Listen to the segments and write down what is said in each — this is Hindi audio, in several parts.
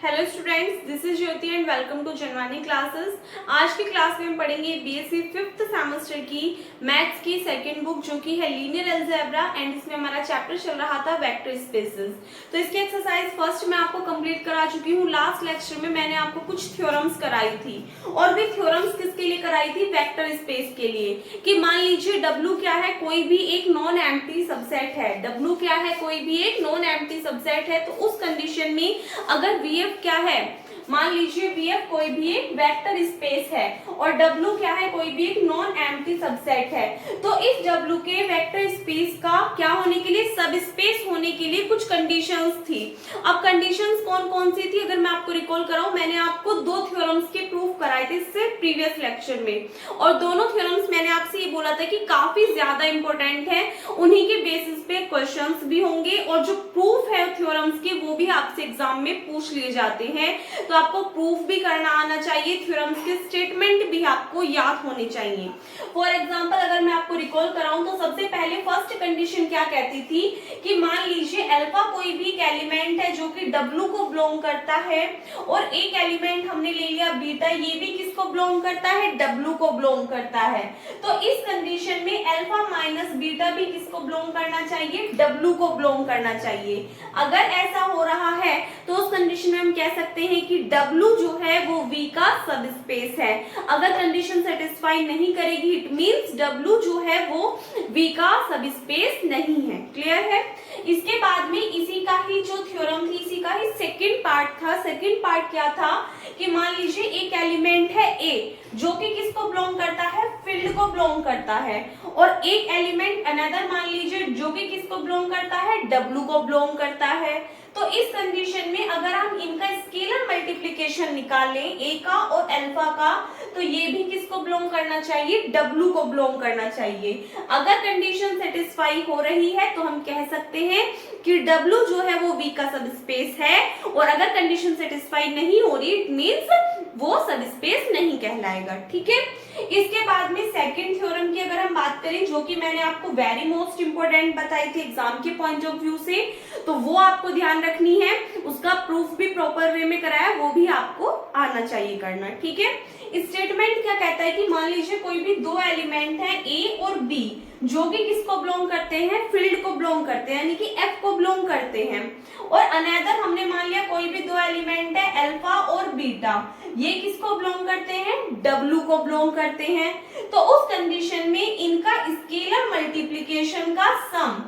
Hello students, this is Jyoti and welcome to Janvani classes. आज की क्लास में हम पढ़ेंगे बीएससी फिफ्थ सेमेस्टर की मैथ्स की सेकंड बुक जो कि है लीनियर अलजेब्रा एंड इसमें हमारा चैप्टर चल रहा था वेक्टर स्पेसेस। तो इसकी एक्सरसाइज फर्स्ट मैं आपको कंप्लीट करा चुकी हूँ। लास्ट लेक्चर में मैंने आपको कुछ थ्योरम्स कराई थी और भी थ्योरम्स किसके लिए कराई थी? वेक्टर स्पेस के लिए। कि मान लीजिए W क्या है? कोई भी एक नॉन एम्प्टी सबसेट है। W क्या है? कोई भी एक नॉन एम्प्टी सबसेट है। तो उस कंडीशन में अगर VF क्या है? मान लीजिए VF कोई भी एक वेक्टर स्पेस है और W क्या है? कोई भी एक नॉन एम्प्टी सबसेट है। तो इस W के वेक्टर स्पेस का क्या होने के लिए? सब स्पेस होने के लिए कुछ कंडीशंस थी। अब कंडीशंस कौन कौन सी थी अगर मैं आपको रिकॉल कराऊं? मैंने आपको दो थ्योरम्स के प्रूफ कराए थे इससे प्रीवियस लेक्चर में और दोनों थ्योरम्स मैंने आपसे ये बोला था कि काफी ज्यादा इंपॉर्टेंट है, उन्हीं के बेसिस पे क्वेश्चंस भी होंगे और जो प्रूफ है थ्योरम्स के वो भी आपसे एग्जाम में पूछ लिए जाते हैं। तो आपको प्रूफ भी करना आना चाहिए, थ्योरम्स के स्टेटमेंट भी आपको याद होने चाहिए। फॉर एग्जांपल अगर मैं आपको रिकॉल कराऊं तो सबसे पहले फर्स्ट कंडीशन क्या कहती थी कि मान लीजिए अल्फा कोई भी एक एलिमेंट है जो कि W को बिलोंग करता है और एक एलिमेंट हमने ले लिया बीटा, ये भी किसको बिलोंग करता है? W को बिलोंग करता है। तो इस कंडीशन में अल्फा माइनस बीटा भी किसको बिलोंग करना चाहिए? W को बिलोंग करना चाहिए। अगर ऐसा हो रहा है तो उस कंडीशन में हम कह सकते हैं कि W जो है वो V का सब स्पेस है। अगर कंडीशन सेटिस्फाई नहीं करेगी इट मींस W जो है वो V का सब स्पेस नहीं है। क्लियर है? इसके बाद में इसी का ही जो थ्योरम थी, इसी का ही सेकंड पार्ट था। सेकंड पार्ट क्या था कि मान लीजिए एक एलिमेंट है A जो कि किसको बिलोंग करता है? फील्ड को बिलोंग करता है और एक एलिमेंट अनदर मान लीजिए जो कि किसको बिलोंग करता है? W को बिलोंग करता है। तो इस कंडीशन में अगर हम इनका स्केलर मल्टीप्लिकेशन निकालें A का और अल्फा का तो ये भी किसको बिलोंग करना चाहिए? W को बिलोंग करना चाहिए। अगर कंडीशन सेटिस्फाई हो रही है तो हम कह सकते हैं कि W जो है वो V का सब स्पेस है और अगर कंडीशन सेटिस्फाई नहीं हो रही इट मींस वो सब स्पेस नहीं कहलाएगा। ठीक है? इसके बाद में सेकंड थ्योरम की अगर हम बात करें जो कि मैंने आपको वेरी मोस्ट इंपोर्टेंट बताई थी एग्जाम के पॉइंट ऑफ व्यू से, तो वो आपको ध्यान रखनी है। उसका प्रूफ भी प्रॉपर वे में कराया, वो भी आपको आना चाहिए करना। ठीक है? स्टेटमेंट क्या कहता है कि मान लीजिए कोई भी दो एलिमेंट है A और B जो कि किसको बिलोंग करते हैं? फील्ड को बिलोंग करते हैं, यानी कि F को बिलोंग करते हैं। और अनदर हमने मान लिया कोई भी दो एलिमेंट है अल्फा और बीटा, ये किसको बिलोंग करते हैं? W को बिलोंग करते हैं। तो उस कंडीशन में इनका स्केलर मल्टीप्लिकेशन का सम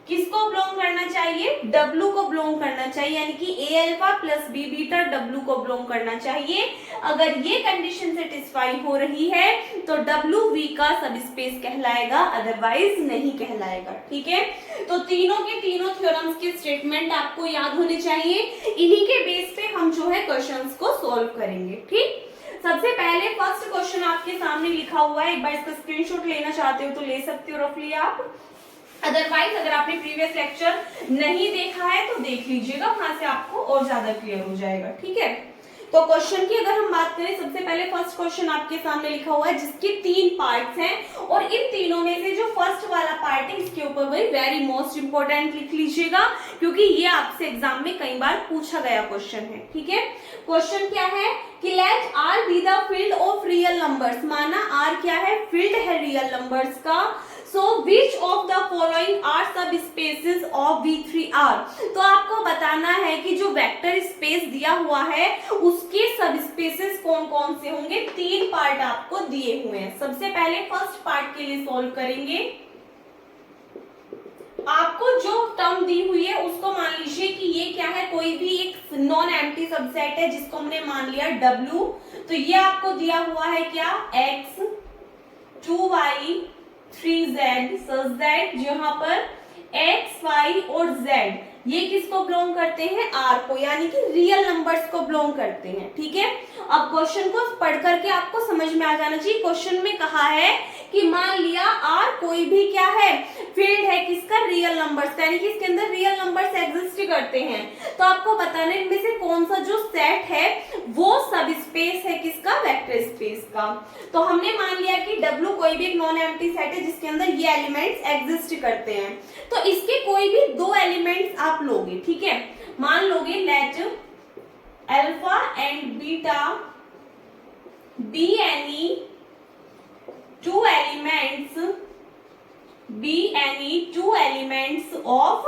किसको बिलोंग करना चाहिए? W को बिलोंग करना चाहिए, यानी कि A alpha plus B beta W को बिलोंग करना चाहिए। अगर ये कंडीशन सेटिस्फाई हो रही है तो W V का सब स्पेस कहलाएगा, अदरवाइज नहीं कहलाएगा। ठीक है? तो तीनों के तीनों थ्योरम्स के स्टेटमेंट आपको याद होने चाहिए। इन्हीं के बेस पे हम जो है क्वेश्चंस को सॉल्व करेंगे। ठीक? सबसे पहले फर्स्ट क्वेश्चन आपके सामने लिखा हुआ है, एक बार इसका स्क्रीनशॉट लेना चाहते हो तो ले सकते हो रफली आप। अदरवाइज अगर आपने प्रीवियस लेक्चर नहीं देखा है तो देख लीजिएगा, वहां से आपको और ज्यादा क्लियर हो जाएगा। ठीक है? तो क्वेश्चन की अगर हम बात करें, सबसे पहले फर्स्ट क्वेश्चन आपके सामने लिखा हुआ है जिसके तीन पार्ट्स हैं और इन तीनों में से जो फर्स्ट वाला पार्ट है इसके ऊपर वही वेरी मोस्ट इंपोर्टेंट लिख लीजिएगा क्योंकि ये आपसे एग्जाम में कई बार पूछा गया क्वेश्चन है। ठीक है? क्वेश्चन क्या है कि let R be the field of real numbers. माना R क्या है? फील्ड है रियल नंबर्स का। So which of the following are subspaces of V3R? तो आपको बताना है कि जो वेक्टर स्पेस दिया हुआ है उसके सबस्पेसेस कौन कौन से होंगे। तीन पार्ट आपको दिए हुए हैं। सबसे पहले फर्स्ट पार्ट के लिए सॉल्व करेंगे। आपको जो टर्म दी हुई है उसको मान लीजिए कि ये क्या है? कोई भी एक नॉन एम्प्टी सबसेट है जिसको हमने मान लिया W। तो ये आपको दिया हुआ है क्या? X 2y 3z such that जहां पर x, y और z ये किसको बिलोंग करते हैं? R को, यानी कि रियल नंबर्स को बिलोंग करते हैं। ठीक है? अब क्वेश्चन को पढ़ करके आपको समझ में आ जाना चाहिए। क्वेश्चन में कहा है कि मान लिया R कोई भी क्या है? फील्ड है किसका? रियल नंबर्स, यानी कि इसके अंदर रियल नंबर्स एग्जिस्ट करते हैं। तो आपको बताना है इनमें से कौन सा जो सेट है वो सब स्पेस है किसका? वेक्टर स्पेस का। तो हमने मान लिया कि W कोई भी एक नॉन एम्प्टी सेट है जिसके अंदर ये एलिमेंट्स एग्जिस्ट करते हैं। तो इसके कोई भी दो एलिमेंट्स आप लोगे। ठीक है? मान लोगे let and beta be any two elements of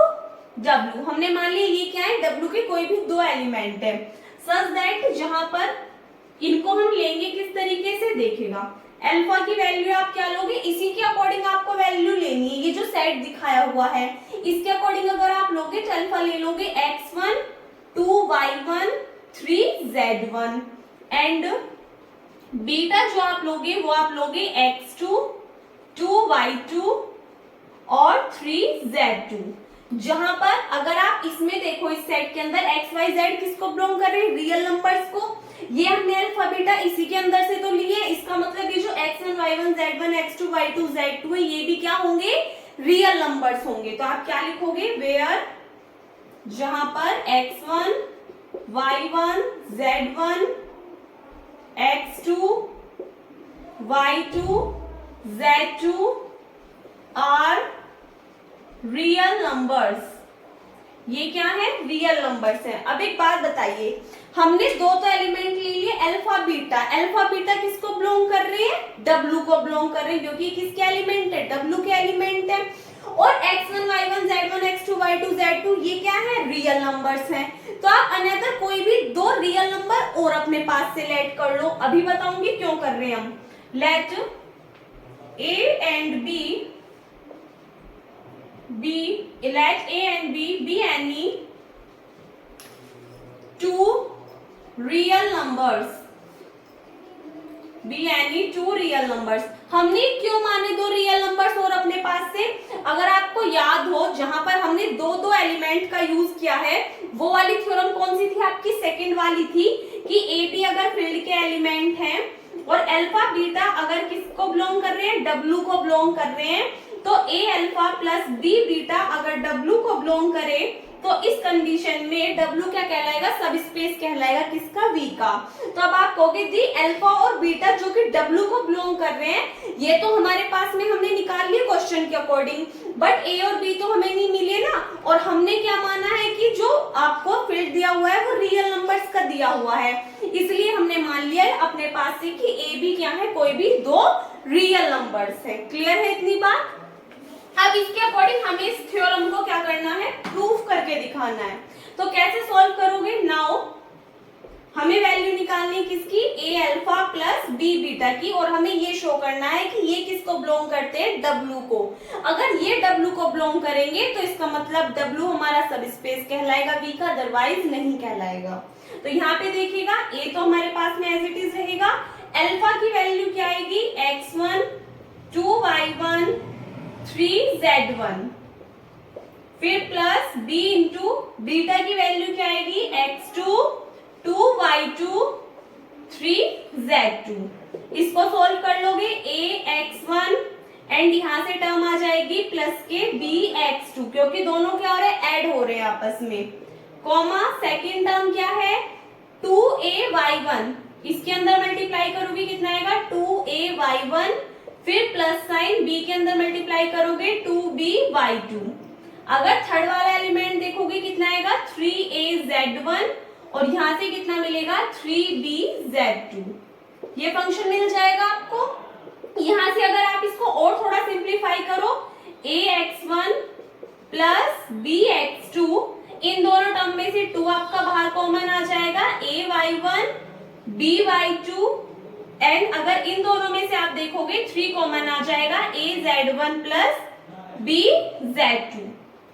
W। हमने मान लिया ये क्या है, W के कोई भी दो एलिमेंट है, सच दैट जहां पर इनको हम लेंगे किस तरीके से देखेगा। अल्फा की वैल्यू आप क्या लोगे, इसी के अकॉर्डिंग आपको वैल्यू लेनी है। ये जो सेट दिखाया हुआ है इसके अकॉर्डिंग अगर आप लोगे तो अल्फा ले लोगे x1 2y1 3z1 and beta जो आप लोगे वो आप लोगे x2 2y2 और 3z2। जहां पर अगर आप इसमें देखो इस सेट के अंदर x y z किसको बिलोंग कर रहे हैं, रियल नंबर्स को। ये हमने अल्फा बीटा इसी के अंदर से तो लिए, इसका मतलब ये जो x1 y1 z1 x2 y2 z2 है ये भी क्या होंगे, रियल नंबर्स होंगे। तो आप क्या लिखोगे, वेयर जहां पर x1 y1 z1 x2 y2 z2 are real numbers. ये क्या है, रियल नंबर्स है। अब एक बात बताइए, हमने दो तो एलिमेंट ले लिए अल्फा बीटा। अल्फा बीटा किसको बिलोंग कर रहे हैं, W को बिलोंग कर रहे हैं, क्योंकि किसके एलिमेंट है, W के एलिमेंट है। और x1 y1 z1 x2 y2 z2 ये क्या है, रियल नंबर्स हैं। तो आप अन्यथा कोई भी दो रियल नंबर और अपने पास से लेट कर लो। अभी बताऊंगी क्यों कर रहे हैं हम। Let A and B be any two real numbers। हमने क्यों माने दो रियल नंबर्स और अपने पास से, अगर आपको याद हो जहां पर हमने दो एलिमेंट का यूज किया है वो वाली थ्योरम कौन सी थी आपकी, सेकंड वाली थी कि ए बी अगर फील्ड के एलिमेंट हैं और अल्फा बीटा अगर किसको बिलोंग कर रहे हैं, W को बिलोंग कर रहे हैं, तो A alpha plus B beta अगर W को बिलोंग करे तो इस कंडीशन में W क्या कहलाएगा, सब स्पेस कहलाएगा किसका, V का। तो अब आप कहोगे दी अल्फा और बीटा जो कि W को बिलोंग कर रहे हैं ये तो हमारे पास में हमने निकाल लिया क्वेश्चन के अकॉर्डिंग, बट A और B तो हमें नहीं मिले ना। और हमने क्या माना है कि जो आपको फील्ड दिया हुआ है वो रियल नंबर्स का दिया हुआ है, इसलिए हमने मान लिया है अपने पास से कि A B क्या है, कोई भी दो रियल नंबर्स है। क्लियर है इतनी बात। अब इसके अकॉर्डिंग हमें इस थ्योरम को क्या करना है, प्रूफ करके दिखाना है। तो कैसे सॉल्व करोगे, नाउ हमें वैल्यू निकालनी है किसकी, A alpha plus B beta की, और हमें ये शो करना है कि ये किसको बिलोंग करते हैं, W को। अगर ये W को बिलोंग करेंगे तो इसका मतलब W हमारा सब स्पेस कहलाएगा V का, अदरवाइज नहीं कहलाएगा। तो यहाँ पे देखिएगा A तो हमारे पास में एज इट इज रहेगा। अल्फा की वैल्यू क्या आएगी, x1 2y1 3z1, फिर प्लस B इंटू बीटा की वैल्यू क्या आएगी, x2 2y2 3z2। इसको सोल्व कर लोगे, ax1 एंड यहाँ से टर्म आ जाएगी प्लस के bx2, क्योंकि दोनों क्या हो रहे हैं, ऐड हो रहे हैं आपस में, कॉमा सेकेंड टर्म क्या है 2ay1, इसके अंदर मल्टीप्लाई करोगे कितना आएगा 2ay1, फिर प्लस साइन b के अंदर मल्टीप्लाई करोगे 2by2। अगर थर्ड वाला एलिमेंट देखोगे कितना आएगा 3az1 और यहाँ से कितना मिलेगा 3bz2। ये फंक्शन मिल जाएगा आपको। यहाँ से अगर आप इसको और थोड़ा सिंप्लीफाई करो, ax1 प्लस bx2, इन दोनों टर्म में से 2 आपका बाहर कॉमन आ जाएगा, ay1 by2, एंड अगर इन दोनों में से आप देखोगे 3 कॉमन आ जाएगा, az1 प्लस bz2।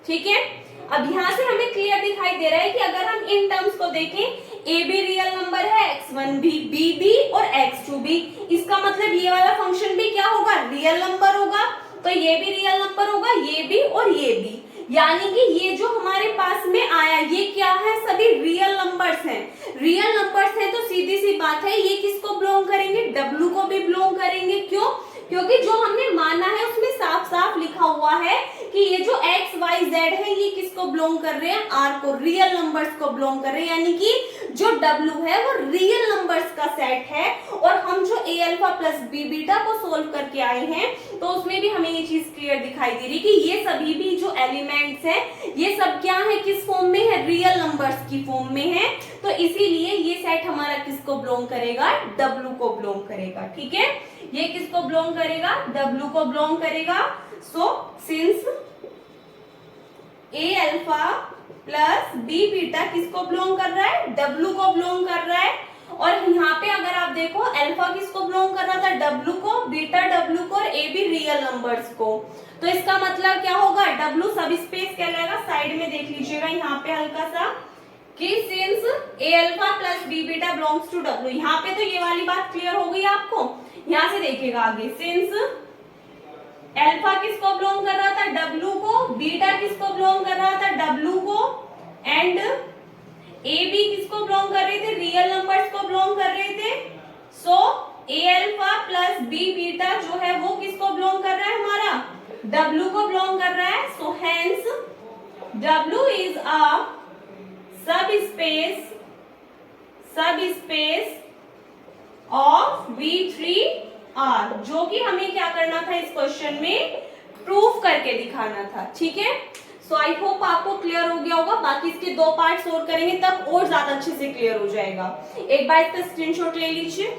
ठीक है। अब यहाँ से हमें क्लियर दिखाई दे रहा है कि अगर हम इन टर्म्स को देखें, a भी रियल नंबर है, x1 भी, b भी और x2 भी, इसका मतलब ये वाला फंक्शन भी क्या होगा, रियल नंबर होगा। तो ये भी रियल नंबर होगा, ये भी और ये भी, यानी कि ये जो हमारे पास में आया ये क्या है, सभी रियल नंबर्स हैं। रियल नंबर्स हैं तो सीधी सी बात है ये किसको बिलोंग करेंगे, W को भी बिलोंग करेंगे। क्यों, क्योंकि जो हमने माना है उसमें साफ साफ लिखा हुआ है कि ये जो x y z है ये किसको बिलोंग कर रहे हैं, R को, रियल नंबर्स को बिलोंग कर रहे हैं, यानी कि जो W है वो रियल नंबर्स का सेट है। और हम जो a alpha plus b beta को सोल्व करके आए हैं तो उसमें भी हमें ये चीज क्लियर दिखाई दे रही कि ये सभी भी जो एलिमेंट्स है ये सब क्या है, किस फॉर्म में है, रियल नंबर्स की फॉर्म में है। तो इसीलिए ये सेट सेट हमारा किसको बिलोंग करेगा, डब्ल्यू को बिलोंग करेगा। ठीक है, ये किसको बिलोंग करेगा, डब्ल्यू को बिलोंग करेगा। So since a alpha plus b beta किसको बिलोंग कर रहा है, डब्ल्यू को बिलोंग कर रहा है। और यहाँ पे अगर आप देखो अल्फा किसको बिलोंग कर रहा था, डब्ल्यू को, बीटा डब्ल्यू को और ए भी रियल नंबर्स को। तो इसका मतलब क्या होगा, डब्ल्यू सब स्पेस कहलाएगा। साइड में देख लीजिएगा यहाँ पे हल्का सा कि since a alpha plus b beta belongs to W. यहाँ पे तो ये वाली बात क्लियर हो गई आपको। यहाँ से देखिएगा आगे, सिंस अल्फा किसको बिलोंग कर रहा था, डब्ल्यू को, बीटा किसको बिलोंग कर रहा था, डब्ल्यू को, एंड ए बी किसको बिलोंग कर रहे थे, रियल नंबर्स को बिलोंग कर रहे थे। सो ए अल्फा प्लस बी बीटा जो है वो किसको बिलोंग कर रहा है, हमारा डब्ल्यू को बिलोंग कर रहा है। So hence W is a सब स्पेस ऑफ V3R, जो कि हमें क्या करना था इस क्वेश्चन में, प्रूफ करके दिखाना था। ठीक है, सो आई होप आपको क्लियर हो गया होगा। बाकी इसके दो पार्ट्स और करेंगे तब और ज्यादा अच्छे से क्लियर हो जाएगा। एक बार इसका स्क्रीनशॉट ले लीजिए।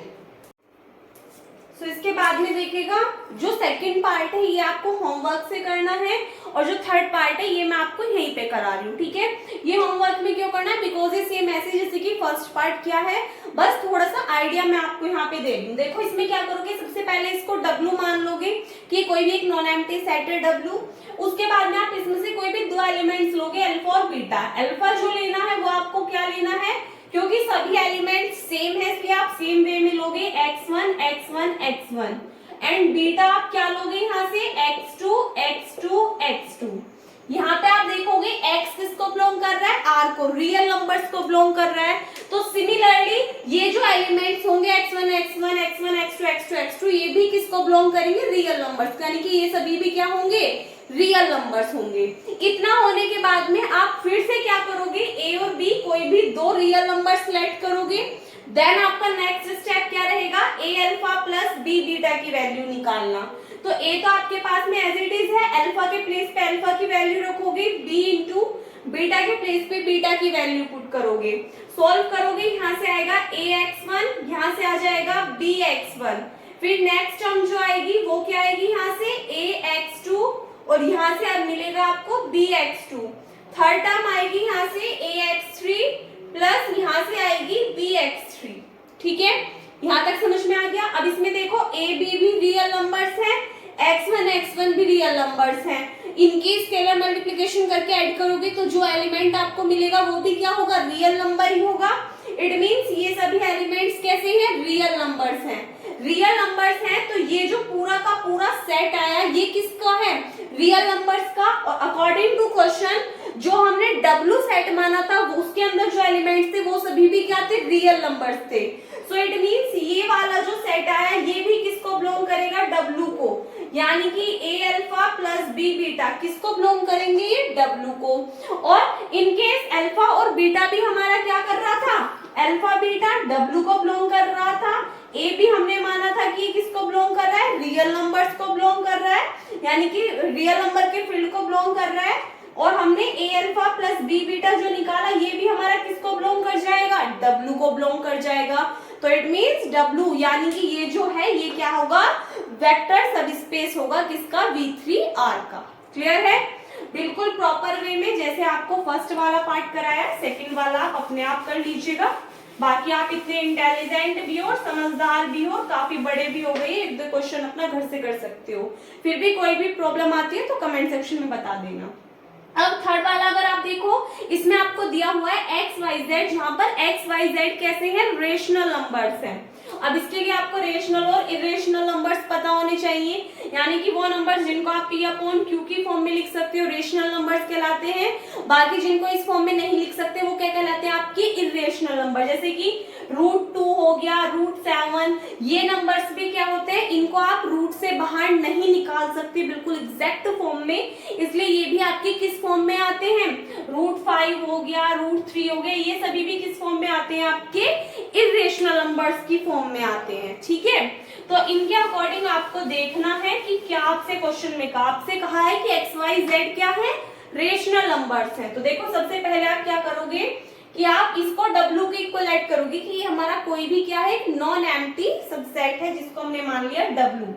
सो इसके बाद में देखिएगा जो सेकंड पार्ट है ये आपको होमवर्क से करना है और जो थर्ड पार्ट है ये मैं आपको यहीं पे करा रही हूँ। ठीक है, ये होमवर्क में क्यों करना है, बिकॉज ये सेम ऐसे जैसे कि फर्स्ट पार्ट क्या है, बस थोड़ा सा आइडिया मैं आपको यहाँ पे दे दूँ। देखो इसमें क्या करोगे, सबसे पहले इसको डब्ल्यू मान लोगे कि कोई भी एक नॉन एम्प्टी सेट है डब्ल्यू। उसके बाद में आप इसमें से कोई भी दो एलिमेंट्स लोगे, अल्फा और बीटा। अल्फा जो लेना है वो आपको क्या लेना है, क्योंकि सभी एलिमेंट सेम है इसलिए आप सेम वे में लोगे x1 x1 x1, and beta आप क्या लोगे यहाँ से x2 x2 x2। यहाँ पे आप देखोगे x किसको बिलोंग कर रहा है, r को, रियल नंबर्स को बिलोंग कर रहा है। तो सिमिलरली ये जो एलिमेंट्स होंगे x1 x1 x1 x2 x2 x2 ये भी किसको बिलोंग करेंगे, रियल नंबर्स, यानी कि ये सभी भी क्या होंगे, रियल नंबर्स होंगे। इतना होने के बाद में आप फिर से क्या करोगे, ए और बी कोई भी दो रियल नंबर सिलेक्ट करोगे। देन आपका नेक्स्ट स्टेप क्या रहेगा, ए अल्फा प्लस बी बीटा की वैल्यू निकालना। तो ए तो आपके पास में एज इट इज है, अल्फा के प्लेस पे अल्फा की वैल्यू रखोगे, बी इंटू बीटा के प्लेस पे बीटा की वैल्यू पुट करोगे, सॉल्व करोगे। यहाँ से आएगा ax1, यहाँ से आ जाएगा bx1। फिर नेक्स्ट टर्म जो आएगी वो क्या आएगी, यहाँ से ax2 और यहाँ से अब मिलेगा आपको bx2। थर्ड टर्म आएगी यहाँ से ax3 प्लस यहाँ से आएगी bx3। ठीक है, यहाँ तक समझ में आ गया। अब इसमें देखो a b भी रियल नंबर्स हैं, x1 x1 भी रियल नंबर्स हैं। इनकी स्केलर मल्टीप्लिकेशन करके ऐड करोगे तो जो एलिमेंट आपको मिलेगा वो भी क्या होगा, रियल नंबर ही होगा। इट मींस ये सभी एलिमेंट्स कैसे हैं, रियल नंबर्स हैं। रियल नंबर्स हैं तो ये जो पूरा का पूरा सेट आया ये किसका है, रियल नंबर्स का। और अकॉर्डिंग टू क्वेश्चन जो हमने डब्ल्यू सेट माना था उसके अंदर जो एलिमेंट्स थे वो सभी भी क्या थे, रियल नंबर्स थे। सो इट मींस ये वाला जो सेट आया ये भी किसको बिलोंग करेगा, डब्ल्यू को, यानी कि ए अल्फा प्लस बी बीटा किसको बिलोंग करेंगे, ये डब्ल्यू को। और इनकेस अल्फा और बीटा भी हमारा क्या कर रहा था, अल्फा बीटा डब्ल्यू को बिलोंग कर रहा था। ए भी हमने माना था कि किसको बिलोंग कर रहा है, रियल नंबर्स को बिलोंग कर रहा है, यानी कि रियल नंबर के फील्ड को बिलोंग कर रहा है। और हमने ए अल्फा प्लस बी बीटा जो निकाला ये भी हमारा किसको बिलोंग कर जाएगा, डब्ल्यू को बिलोंग कर जाएगा। तो इट मींस डब्ल्यू यानी कि ये जो है ये क्या होगा, वेक्टर सबस्पेस होगा किसका, V3R का। क्लियर है, बिल्कुल प्रॉपर वे में जैसे आपको फर्स्ट वाला पार्ट कराया सेकंड वाला आप अपने आप कर लीजिएगा। बाकी आप इतने इंटेलिजेंट भी हो, समझदार भी हो, काफी बड़े भी हो गए, एक दो क्वेश्चन अपना घर से कर सकते हो। फिर भी कोई भी प्रॉब्लम आती है तो कमेंट सेक्शन में बता देना। अब थर्ड वाला अगर आप देखो इसमें आपको दिया हुआ है एक्स वाई जेड, जहां पर एक्स वाई जेड कैसे हैं, रेशनल नंबर्स हैं। अब इसके लिए आपको रेशनल और इरेशनल नंबर्स पता होने चाहिए, यानी कि वो नंबर्स जिनको आप p अपॉन q की फॉर्म में लिख सकते हो रेशनल नंबर्स कहलाते हैं। बाकी जिनको इस फॉर्म में नहीं लिख सकते वो क्या कहलाते हैं, आपके इरेशनल नंबर, जैसे कि √2 हो गया, √7, ये नंबर्स भी क्या होते हैं, इनको आप रूट से बाहर नहीं निकाल सकते बिल्कुल एग्जैक्ट फॉर्म में, इसलिए ये भी आपके किस फॉर्म में आते हैं, √5 हो गया, √3 हो गया, ये सभी भी किस फॉर्म में आते हैं, आपके इरेशनल नंबर्स की फॉर्म में आते हैं। ठीक है, तो इनके अकॉर्डिंग आपको देखना है कि क्या आपसे क्वेश्चन में आपसे कहा है कि एक्स वाई जेड क्या है, रेशनल नंबर्स हैं। तो देखो सबसे पहले आप क्या करोगे कि आप इसको W के इक्वल ऐड करोगे कि ये हमारा कोई भी क्या है, एक नॉन एम्प्टी सबसेट है जिसको हमने मान लिया W।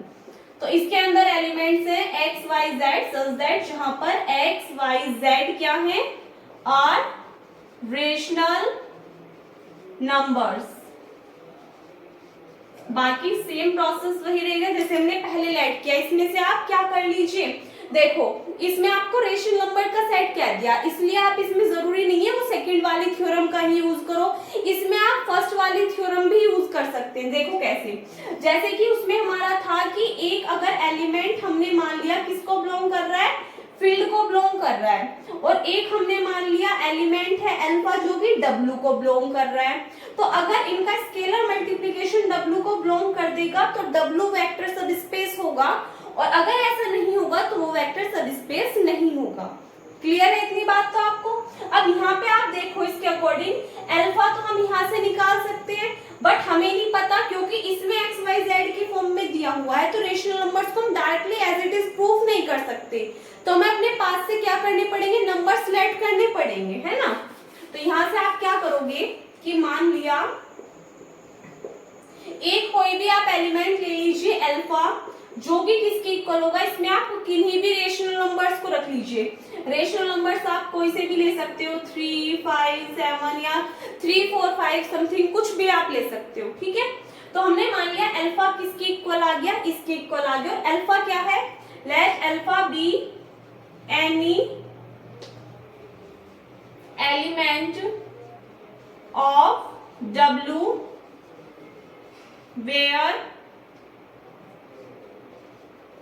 तो इसके अंदर एलिमेंट्स हैं x y z such that जहां पर x y z क्या है, आर रेशनल नंबर्स। बाकी सेम प्रोसेस वही रहेगा जैसे हमने पहले ऐड किया। इसमें से आप क्या कर लीजिए, देखो इसमें आपको रेशनल नंबर का सेट क्या दिया, इसलिए आप इसमें जरूरी नहीं है वो सेकंड वाली थ्योरम का ही यूज करो, इसमें आप फर्स्ट वाली थ्योरम भी यूज कर सकते हैं। देखो कैसे, जैसे कि उसमें हमारा था कि एक अगर एलिमेंट हमने मान लिया किसको बिलोंग कर रहा है, फील्ड को बिलोंग कर रहा है, और एक हमने मान लिया एलिमेंट है अल्फा जो कि W को बिलोंग कर रहा है। तो अगर इनका स्केलर मल्टीप्लिकेशन W को बिलोंग कर देगा तो W वेक्टर सब स्पेस होगा, और अगर ऐसा नहीं होगा तो वो वेक्टर सब स्पेस नहीं होगा। क्लियर है इतनी बात तो आपको। अब यहाँ पे आप देखो इसके अकॉर्डिंग अल्फा तो हम यहाँ से निकाल सकते हैं, बट हमें नहीं पता क्योंकि इसमें एक्स वाई जेड की फॉर्म में दिया हुआ है, तो रेशनल नंबर्स को हम directly as it is proof नहीं कर सकते, तो हमें अपने पास से क्या करने पड़ेंगे, नंबर सिलेक्ट करने पड़ेंगे, है ना। तो यहाँ से आप क्या करोगे कि मान लिया एक कोई भी आप एलिमेंट ले लीजिए अल्फा जो कि किसके इक्वल होगा, इसमें आप किन्हीं भी रेशनल नंबर्स को रख लीजिए। रेशनल नंबर्स आप कोई से भी ले सकते हो, 3, 5, 7 या 3, 4, 5 समथिंग कुछ भी आप ले सकते हो, ठीक है। तो हमने मान लिया अल्फा किसके इक्वल आ गया, इसके इक्वल आ गया। और अल्फा क्या है, let alpha be any element of W where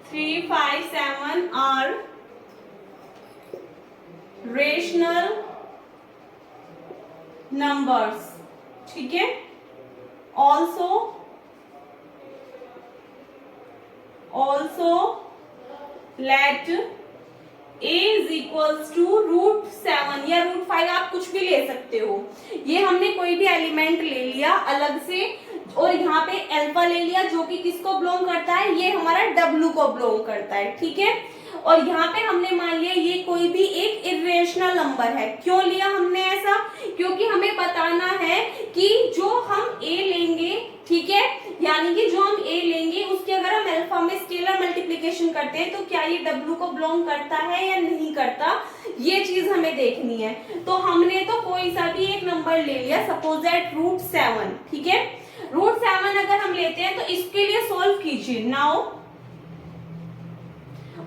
3, 5, 7 are rational numbers, ठीक है। also let a is equals to √7 या √5 आप कुछ भी ले सकते हो। ये हमने कोई भी एलिमेंट ले लिया अलग से, और यहाँ पे अल्फा ले लिया जो कि किसको बिलोंग करता है, ये हमारा W को बिलोंग करता है, ठीक है। और यहाँ पे हमने मान लिया ये कोई भी एक इरेशनल नंबर है। क्यों लिया हमने ऐसा, क्योंकि हमें बताना है कि जो हम a लेंगे, ठीक है, यानी कि जो हम a लेंगे उसके अगर हम अल्फा में स्केलर मल्टीप्लिकेशन करते हैं तो क्या ये W को बिलोंग करता है या नहीं करता, ये चीज हमें देखनी है। तो हमने तो कोई सा भी एक नंबर ले लिया, सपोज दैट √7, ठीक है। √7 अगर हम लेते हैं तो इसके लिए सोल्व कीजिए। नाउ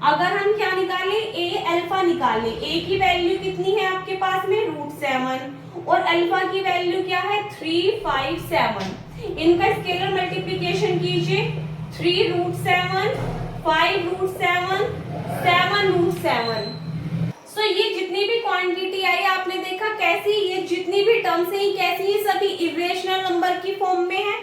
अगर हम क्या निकालें, a अल्फा निकालें, a की वैल्यू कितनी है आपके पास में, √7, और अल्फा की वैल्यू क्या है, 3, 5, 7। इनका स्केलर मल्टीप्लिकेशन कीजिए, 3√7, 5√7, 7√7। सो ये जितनी भी क्वांटिटी आई आपने देखा कैसी, ये जितनी भी टर्म्स हैं कैसी, ये सभी इरेशनल नंबर की फॉर्म में है।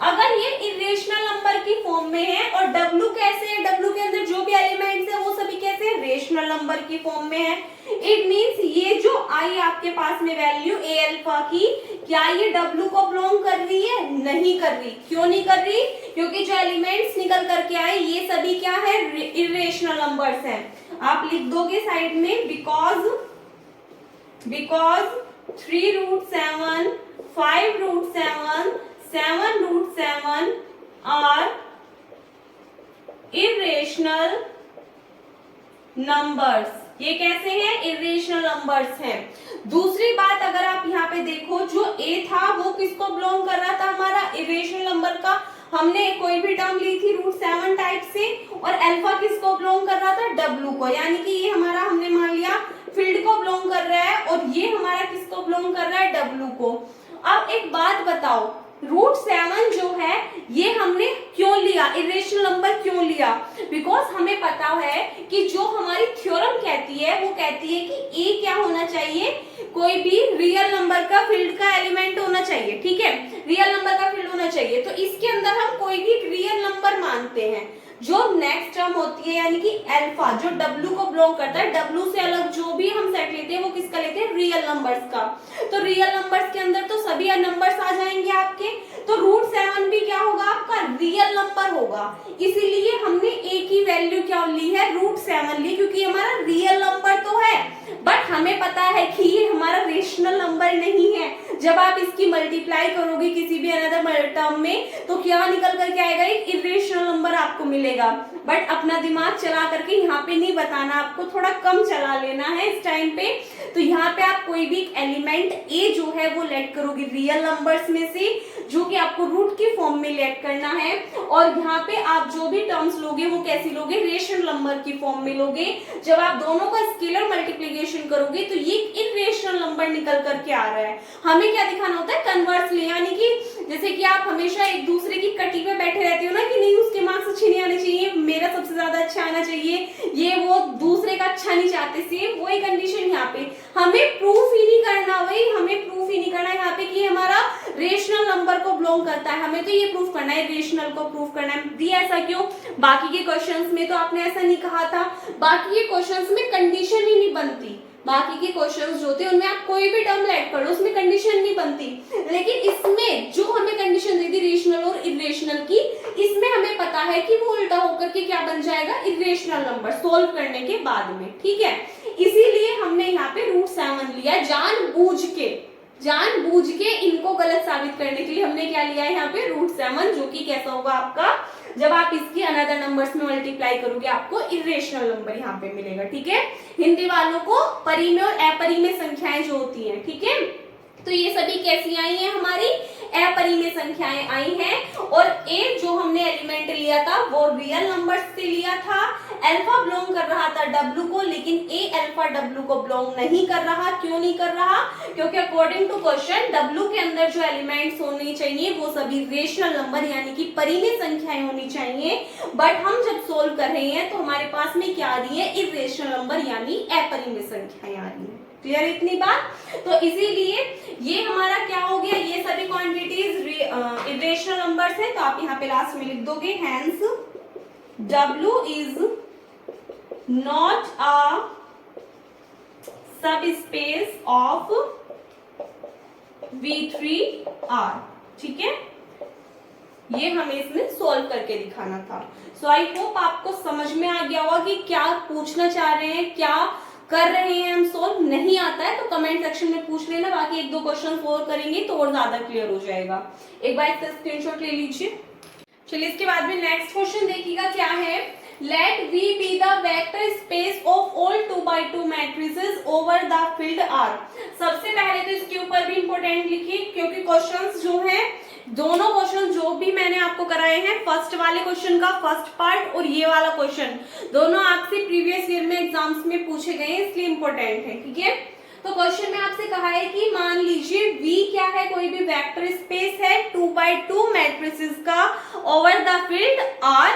अगर ये इरेशनल नंबर की फॉर्म में है और W कैसे है, W के अंदर जो भी एलिमेंट्स है वो सभी कैसे है, रेशनल नंबर की फॉर्म में है। इट मींस ये जो आई आपके पास में वैल्यू a अल्फा की, क्या ये W को बिलोंग कर रही है, नहीं कर रही। क्यों नहीं कर रही, क्योंकि जो एलिमेंट्स निकल करके आए ये सभी क्या है, इरेशनल नंबर्स हैं। आप लिख दोगे साइड में, बिकॉज 3√7, 5√7, 7√7 are irrational numbers। ये कैसे हैं, इरेशनल नंबर्स हैं। दूसरी बात अगर आप यहाँ पे देखो, जो a था वो किसको बिलोंग कर रहा था, हमारा इरेशनल नंबर का। हमने कोई भी टर्म ली थी √7 टाइप से, और अल्फा किसको बिलोंग कर रहा था, W को, यानी कि ये हमारा हमने मान लिया फील्ड को बिलोंग कर रहा है, और ये हमारा किसको बिलोंग कर रहा है, W को। अब एक बात बताओ, √7 जो है ये हमने क्यों लिया, इरेशनल नंबर क्यों लिया, बिकॉज हमें पता है कि जो हमारी थ्योरम कहती है वो कहती है कि a क्या होना चाहिए, कोई भी रियल नंबर का फील्ड का एलिमेंट होना चाहिए, ठीक है, रियल नंबर का फील्ड होना चाहिए। तो इसके अंदर हम कोई भी रियल नंबर मानते हैं, जो नेक्स्ट टर्म होती है यानी कि अल्फा जो W को बिलोंग करता है, W से अलग जो भी हम सेट लेते हैं वो किसका लेते हैं, रियल नंबर्स का। तो रियल नंबर्स के अंदर तो सभी नंबर्स आ जाएंगे आपके, तो √7 भी क्या होगा आपका रियल नंबर होगा, इसीलिए हमने a की वैल्यू क्या ली है √7 ली, क्योंकि हमारा रियल नंबर तो है बट हमें पता है कि ये हमारा रेशनल नंबर नहीं है। जब आप इसकी मल्टीप्लाई करोगे किसी भी अनदर टर्म में तो क्या निकल करके आएगा, एक इरेशनल नंबर आपको मिलेगा। बट अपना दिमाग चला करके यहाँ पे नहीं बताना, आपको थोड़ा कम चला लेना है इस टाइम पे। तो यहाँ पे आप कोई भी एलिमेंट a जो है वो लेट करोगे रियल नंबर्स में से, जो कि आपको रूट के फॉर्म में लेट करना है, और यहाँ पे आप जो भी टर्म्स लोगे वो कैसी लोगे, रेशनल नंबर की फॉर्म में लोगे। जब आप दोनों का स्केलर मल्टीप्लिकेशन करोगे तो ये इरेशनल नंबर निकल करके आ रहा है। हमें क्या दिखाना होता है, कन्वर्सली, यानी कि जैसे कि आप हमेशा एक दूसरे की कटी पे बैठे रहते हो ना कि नहीं उसके मार्क्स अच्छे नहीं आने चाहिए, मेरा सबसे ज्यादा अच्छा आना चाहिए, ये वो दूसरे का अच्छा नहीं चाहते, सेम वही कंडीशन यहाँ पे। हमें प्रूफ ही नहीं करना, वही हमें प्रूफ ही नहीं करना यहाँ पे कि हमारा रेशनल नंबर को बिलोंग करता है, हमें तो ये प्रूफ करना है, रेशनल को प्रूफ करना है। दिया ऐसा क्यों, बाकी के क्वेश्चंस में तो आपने ऐसा नहीं कहा था, बाकी के क्वेश्चंस में कंडीशन ही नहीं बनती, बाकी के क्वेश्चंस जो थे उनमें आप कोई भी टर्म ऐड कर लो उसमें कंडीशन नहीं बनती, लेकिन इसमें जो हमें कंडीशन दी थी रेशनल और इरेशनल की, इसमें हमें पता है कि वो उल्टा होकर के क्या बन जाएगा, इरेशनल नंबर सोल्व करने के बाद में, ठीक है। इसीलिए हमने यहाँ पे √7 लिया, जानबूझ के इनको गलत साबित करने के लिए हमने क्या लिया है यहाँ पे √7, जो कि कैसा होगा आपका, जब आप इसकी अनदर नंबर्स में मल्टीप्लाई करोगे आपको इरेशनल नंबर यहाँ पे मिलेगा, ठीक है। हिंदी वालों को परिमेय और अपरिमेय संख्याएं जो होती हैं, ठीक है, तो ये सभी कैसी आई हैं, हमारी अपरिमेय संख्याएं आई हैं। और ए जो हमने एलिमेंट लिया था वो रियल नंबर्स से लिया था, अल्फा बिलोंग कर रहा था डब्ल्यू को, लेकिन ए अल्फा डब्ल्यू को बिलोंग नहीं कर रहा। क्यों नहीं कर रहा, क्योंकि अकॉर्डिंग टू क्वेश्चन डब्ल्यू के अंदर जो एलिमेंट्स होने चाहिए वो सभी रेशनल नंबर यानी कि परिमेय संख्याएं होनी चाहिए, बट हम जब सोल्व कर रहे हैं तो हमारे पास में क्या आ रही है, इरेशनल नंबर यानी अपरिमेय संख्याएं आ रही है। क्लियर इतनी बात, तो इसीलिए ये हमारा क्या हो गया, ये सभी क्वांटिटीज इरेशनल नंबर्स हैं, तो आप यहाँ पे लास्ट में लिख दोगे hence W is not a subspace of V3R, ठीक है, ये हमें इसमें सॉल्व करके दिखाना था। सो आई होप आपको समझ में आ गया होगा कि क्या पूछना चाह रहे हैं, क्या कर रहे हैं हम सोल्व। नहीं आता है तो कमेंट सेक्शन में पूछ लेना, बाकी एक दो क्वेश्चन सोल्व करेंगे तो और ज्यादा क्लियर हो जाएगा। एक बार इसका स्क्रीनशॉट ले लीजिए। चलिए इसके बाद में नेक्स्ट क्वेश्चन देखिएगा क्या है, let V be the vector space of all 2x2 matrices over the field R। सबसे पहले तो इसके ऊपर भी इंपॉर्टेंट लिखिए, क्योंकि क्वेश्चंस जो हैं दोनों क्वेश्चन जो भी मैंने आपको कराए हैं, फर्स्ट वाले क्वेश्चन का फर्स्ट पार्ट और ये वाला क्वेश्चन, दोनों आपसे प्रीवियस ईयर में एग्जाम्स में पूछे गए हैं, इसलिए इंपॉर्टेंट है, ठीक है। तो क्वेश्चन में आपसे कहा है कि मान लीजिए V क्या है, कोई भी वेक्टर स्पेस है 2x2 मैट्रिसेस का over the field R।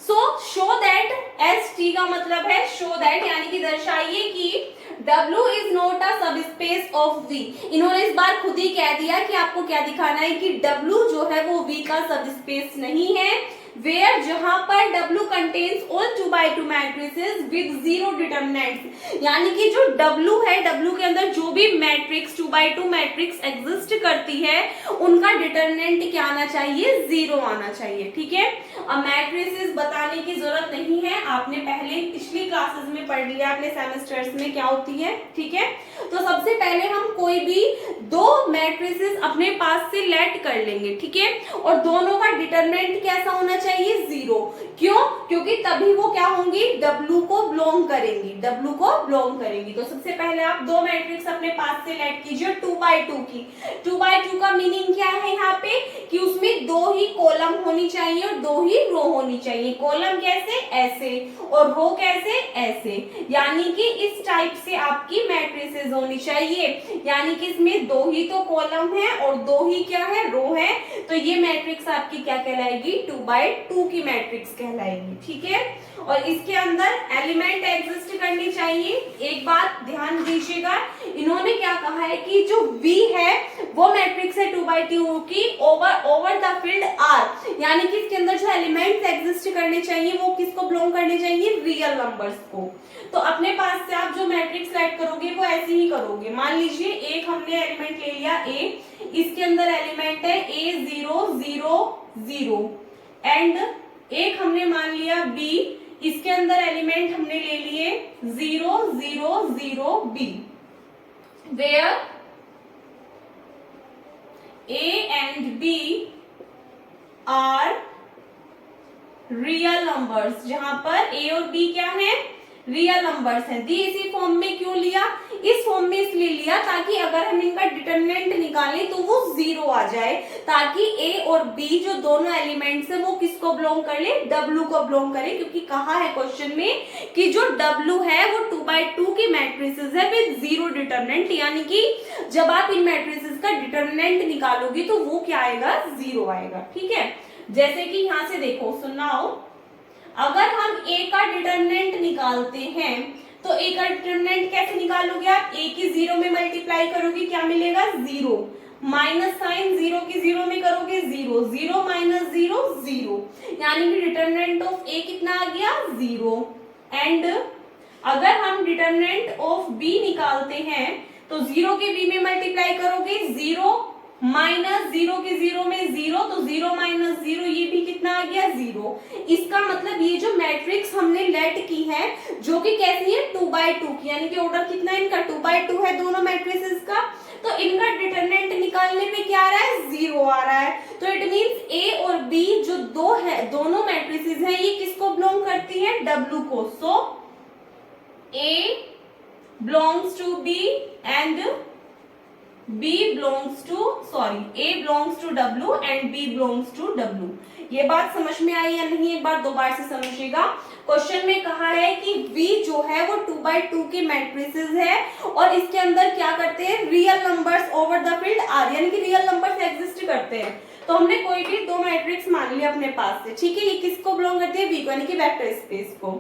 So show that, ST का मतलब है शो दैट, यानी कि दर्शाइए कि W is not a subspace of V। इन्होंने इस बार खुद ही कह दिया कि आपको क्या दिखाना है कि W जो है वो V का सबस्पेस नहीं है, वेयर जहां पर W contains all 2x2 matrices with 0 determinants, यानी कि जो W है, W के अंदर जो भी मैट्रिक्स 2x2 मैट्रिक्स एग्जिस्ट करती है उनका डिटरमिनेंट क्या आना चाहिए, 0 आना चाहिए, ठीक है। अब मैट्रिसेस बताने की जरूरत नहीं है, आपने पहले पिछली क्लासेस में पढ़ लिया, अपने सेमेस्टर्स में क्या होती है, ठीक है। तो सबसे पहले हम कोई भी दो मैट्रिसेस अपने पास से लेट कर लेंगे, ठीक है, और दोनों का डिटरमिनेंट कैसा होना चाहिए, 0। क्यों, क्योंकि तभी वो क्या होंगी, W को बिलोंग करेंगी, W को बिलोंग करेंगी। तो सबसे पहले आप दो मैट्रिक्स अपने पास से लेट कीजिए 2x2 की। 2x2 का मीनिंग क्या है यहाँ पे, कि उसमें दो ही कॉलम होनी चाहिए और दो ही रो होनी चाहिए। कॉलम कैसे, ऐसे, और रो कैसे, ऐसे, यानी कि इस टाइप से आपकी मैट्रिसेस होनी चाहिए, यानी कि इसमें दो ही तो कॉलम है और दो ही क्या है, रो है। तो ये मैट्रिक्स आपकी क्या कहलाएगी, 2x2 की मैट्रिक्स कहलाएगी, ठीक है। और इसके अंदर एलिमेंट एग्जिस्ट करनी चाहिए। एक बात ध्यान दीजिएगा, इन्होंने क्या कहा है कि जो V है वो मैट्रिक्स है 2x2 की ओवर द फील्ड आर, यानी कि इसके अंदर जो एलिमेंट्स एग्जिस्ट करने चाहिए वो किसको बिलोंग करने चाहिए, रियल नंबर्स को। तो अपने पास से आप जो मैट्रिक्स सेट करोगे वो ऐसे ही करोगे। मान लीजिए एक हमने एलिमेंट ले लिया ए, इसके अंदर एलिमेंट है ए 0 0 0 एंड एक हमने मान लिया बी, इसके अंदर एलिमेंट हमने ले लिए 0 0 0 b, where A and B are real numbers, जहां पर A और B क्या है, रियल नंबर्स हैं। दी इसी फॉर्म में क्यों लिया, इस फॉर्म में इसलिए लिया ताकि अगर हम इनका डिटरमिनेंट निकालें तो वो 0 आ जाए, ताकि A और B जो दोनों एलिमेंट्स है वो किसको बिलोंग कर ले, W को बिलोंग करे, क्योंकि कहा है क्वेश्चन में कि जो W है वो 2x2 की मैट्रिसेस है विद 0 डिटरमिनेंट, यानी कि जब आप इन मैट्रिसेस का डिटरमिनेंट निकालोगी तो वो क्या आएगा, 0 आएगा। ठीक है, जैसे कि यहां से देखो, सुनाओ, अगर हम A का डिटरमिनेंट निकालते हैं तो A का डिटरमिनेंट कैसे निकालोगे आप, A की 0 में मल्टीप्लाई करोगे, क्या मिलेगा, 0, माइनस साइन 0 की 0 में करोगे 0, 0 माइनस 0 0, यानी कि डिटरमिनेंट ऑफ A कितना आ गया, 0। एंड अगर हम डिटरमिनेंट ऑफ B निकालते हैं तो 0 के B में मल्टीप्लाई करोगे 0 माइनस 0 के 0 में 0, तो 0 माइनस 0 ये भी कितना आ गया, 0। इसका मतलब ये जो मैट्रिक्स हमने लेट की है जो कि कैसी है, 2x2 की, यानी कि ऑर्डर कितना है इनका, 2x2 है दोनों मैट्रिसेस का, तो इनका डिटरमिनेंट निकालने पे क्या आ रहा है, 0 आ रहा है। तो इट मींस A और B जो दो है दोनों मैट्रिसेस हैं ये किसको बिलोंग करती है, W को। सो A belongs to B and B belongs to A belongs to W and B belongs to W। ये बात समझ में आई या नहीं, एक बार दोबारा से समझिएगा। क्वेश्चन में कहा है कि V जो है वो 2x2 की मैट्रिसेस है और इसके अंदर क्या करते हैं, real numbers over the field R, यानी कि रियल नंबर्स एग्जिस्ट करते हैं। तो हमने कोई भी दो मैट्रिक्स मान लिया अपने पास से, ठीक है, ये किसको बिलोंग करती है, V को, यानी कि वेक्टर स्पेस को।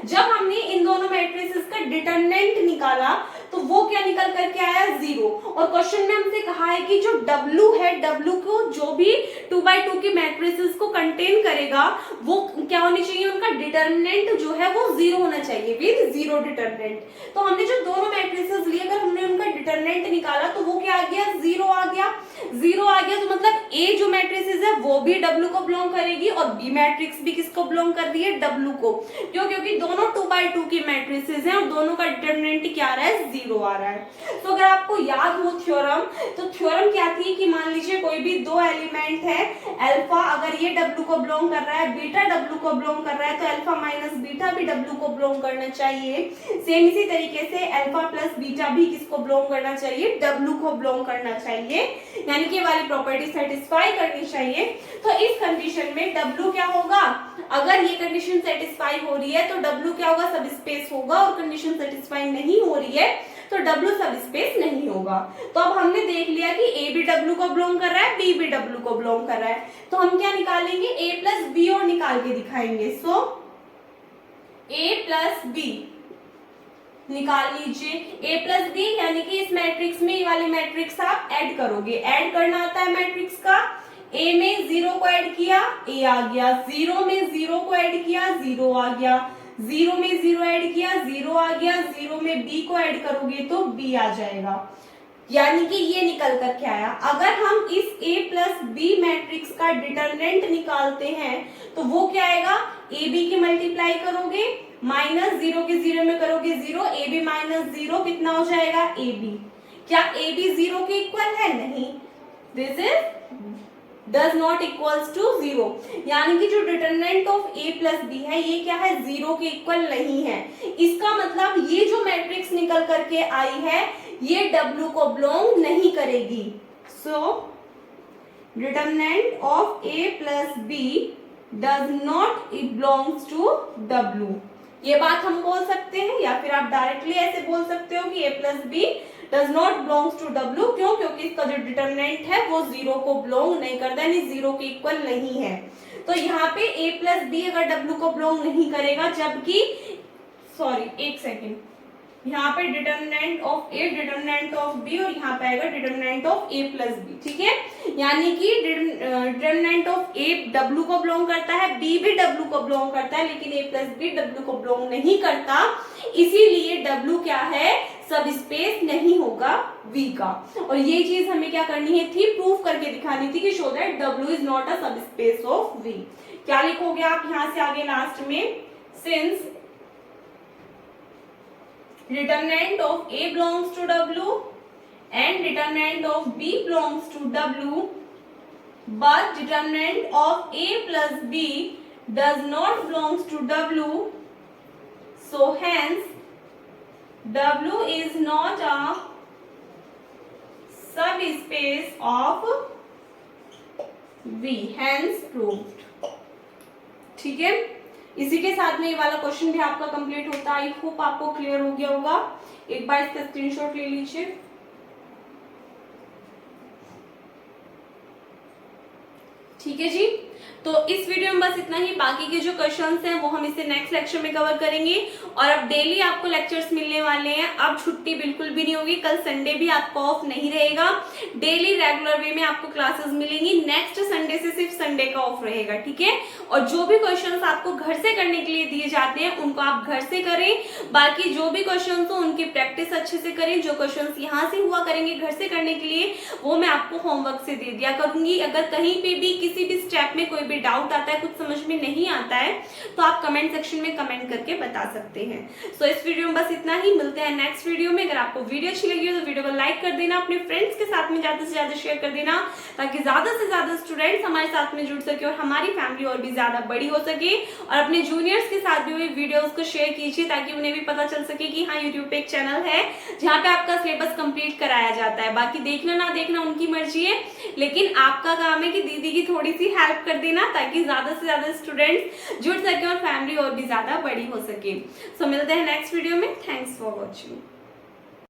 जब हमने इन दोनों मैट्रिसेस का डिटरमिनेंट निकाला तो वो क्या निकल करके आया, 0। और क्वेश्चन में हमसे कहा है कि जो W है, W को जो भी 2x2 की मैट्रिसेस को कंटेन करेगा वो क्या होनी चाहिए, उनका डिटरमिनेंट जो है वो 0 होना चाहिए विद 0 डिटरमिनेंट। तो हमने जो दोनों मैट्रिसेस लिए अगर हमने उनका डिटरमिनेंट निकाला तो वो क्या आ गया, 0 आ गया। 0 आ गया तो मतलब A जो मैट्रिसेस है वो भी W को बिलोंग करेगी और B मैट्रिक्स भी किसको बिलोंग कर रही है, W को। क्यों, क्योंकि दोनों 2x2 की मैट्रिसेस हैं और दोनों का डिटरमिनेंट क्या आ रहा है, 0 आ रहा है। तो अगर आपको याद हो थ्योरम, तो थ्योरम क्या थी कि मान लीजिए कोई भी दो एलिमेंट है, अल्फा अगर ये W को बिलोंग कर रहा है, बीटा W को बिलोंग कर रहा है, तो अल्फा माइनस बीटा भी W को बिलोंग करना चाहिए। सेम इसी तरीके से अल्फा प्लस बीटा भी किसको बिलोंग करना चाहिए, W को बिलोंग करना चाहिए, यानी कि वाली प्रॉपर्टी सेटिस्फाई करनी चाहिए। तो इस कंडीशन में W क्या होगा, अगर ये कंडीशन सेटिस्फाई हो रही है तो W क्या होगा, सब स्पेस होगा, और कंडीशन सेटिस्फाई नहीं हो रही है तो W सब स्पेस नहीं होगा। तो अब हमने देख लिया कि A भी W को बिलोंग कर रहा है, B भी W को बिलोंग कर रहा है, तो हम क्या निकालेंगे, A प्लस B और निकाल के दिखाएंगे। सो A प्लस B निकाल लीजिए, A प्लस B, यानी कि इस मैट्रिक्स में ये वाली मैट्रिक्स आप ऐड करोगे, ऐड करना आता है मैट्रिक्स का। A में 0 को ऐड किया, A आ गया, 0 में 0 को ऐड किया, 0 आ गया, 0 में 0 ऐड किया, 0 आ गया, 0 में B को ऐड करोगे तो B आ जाएगा, यानी कि ये निकल कर क्या आया। अगर हम इस A प्लस B मैट्रिक्स का डिटरमिनेंट निकालते हैं तो वो क्या आएगा, AB की मल्टीप्लाई करोगे, माइनस 0 के 0 में करोगे 0, AB माइनस 0 कितना हो जाएगा, AB। क्या AB 0 के इक्वल है, नहीं, this is does not equals to 0, यानी कि जो determinant of A plus B है ये क्या है, 0 के इक्वल नहीं है। इसका मतलब ये जो मैट्रिक्स निकल करके आई है ये W को बिलोंग नहीं करेगी। So determinant of A plus B does not belongs to W। ये बात हम बोल सकते हैं, या फिर आप डायरेक्टली ऐसे बोल सकते हो कि A plus B does not belongs to W। क्यों, क्योंकि इसका जो डिटरमिनेंट है वो 0 को बिलोंग नहीं करता, यानी 0 के इक्वल नहीं है। तो यहाँ पे A प्लस B अगर W को बिलोंग नहीं करेगा, जबकि सॉरी एक सेकेंड, यहाँ पे determinant of A, determinant of B, और यहाँ पे आएगा determinant of A plus B. ठीक है, यानी कि डिटर्मिनेंट ऑफ ए डब्ल्यू को बिलोंग करता है, बी भी डब्ल्यू को बिलोंग करता है, लेकिन ए प्लस बी डब्ल्यू को बिलोंग नहीं करता, इसीलिए डब्ल्यू क्या है, सब स्पेस नहीं होगा वी का। और ये चीज हमें क्या करनी है थी, प्रूफ करके दिखानी थी कि show that W is not अ सब स्पेस ऑफ वी। क्या लिखोगे आप यहां से आगे लास्ट में, since determinant of A belongs to W and determinant of B belongs to W, but determinant of A plus B does not belongs to W, so hence W is not a subspace of V, hence proved। ठीक है, इसी के साथ में ये वाला क्वेश्चन भी आपका कंप्लीट होता है। आई होप आपको क्लियर हो गया होगा। एक बार इसका स्क्रीनशॉट ले लीजिए। ठीक है जी, तो इस वीडियो में बस इतना ही। बाकी के जो क्वेश्चंस हैं वो हम इसे नेक्स्ट लेक्चर में कवर करेंगे। और अब डेली आपको लेक्चर्स मिलने वाले हैं, अब छुट्टी बिल्कुल भी नहीं होगी, कल संडे भी आपको ऑफ नहीं रहेगा, डेली रेगुलर वे में आपको क्लासेस मिलेंगी। नेक्स्ट संडे से सिर्फ संडे का ऑफ रहेगा। ठीक है, और जो भी क्वेश्चंस आपको घर से करने के लिए दिए जाते हैं उनको आप घर से करें, बाकी जो भी क्वेश्चन हो उनकी प्रैक्टिस अच्छे से करें। जो क्वेश्चन यहाँ से हुआ करेंगे घर से करने के लिए वो मैं आपको होमवर्क से दे दिया करूंगी। अगर कहीं पे भी किसी भी स्टेप में कोई भी डाउट आता है, कुछ समझ में नहीं आता है, तो आप कमेंट सेक्शन में कमेंट करके बता सकते हैं। सो इस वीडियो में बस इतना ही, मिलते हैं नेक्स्ट वीडियो में। अगर आपको वीडियो अच्छी लगी हो तो वीडियो को लाइक कर देना, अपने फ्रेंड्स के साथ में ज्यादा से ज्यादा शेयर कर देना, ताकि ज्यादा से ज्यादा स्टूडेंट्स हमारे साथ में जुड़ सके और हमारी फैमिली और भी ज्यादा बड़ी हो सके। और अपने जूनियर्स के साथ भी वीडियोस को शेयर कीजिए, ताकि उन्हें भी पता चल सके कि हाँ यूट्यूब पे एक चैनल है जहाँ पे आपका सिलेबस कंप्लीट कराया जाता है। बाकी देखना ना देखना उनकी मर्जी है, लेकिन आपका काम है कि दीदी की थोड़ी सी हेल्प कर देना, ताकि ज्यादा से ज्यादा स्टूडेंट्स जुड़ सके और फैमिली और भी ज्यादा बड़ी हो सके। सो मिलते हैं नेक्स्ट वीडियो में। Thanks for watching.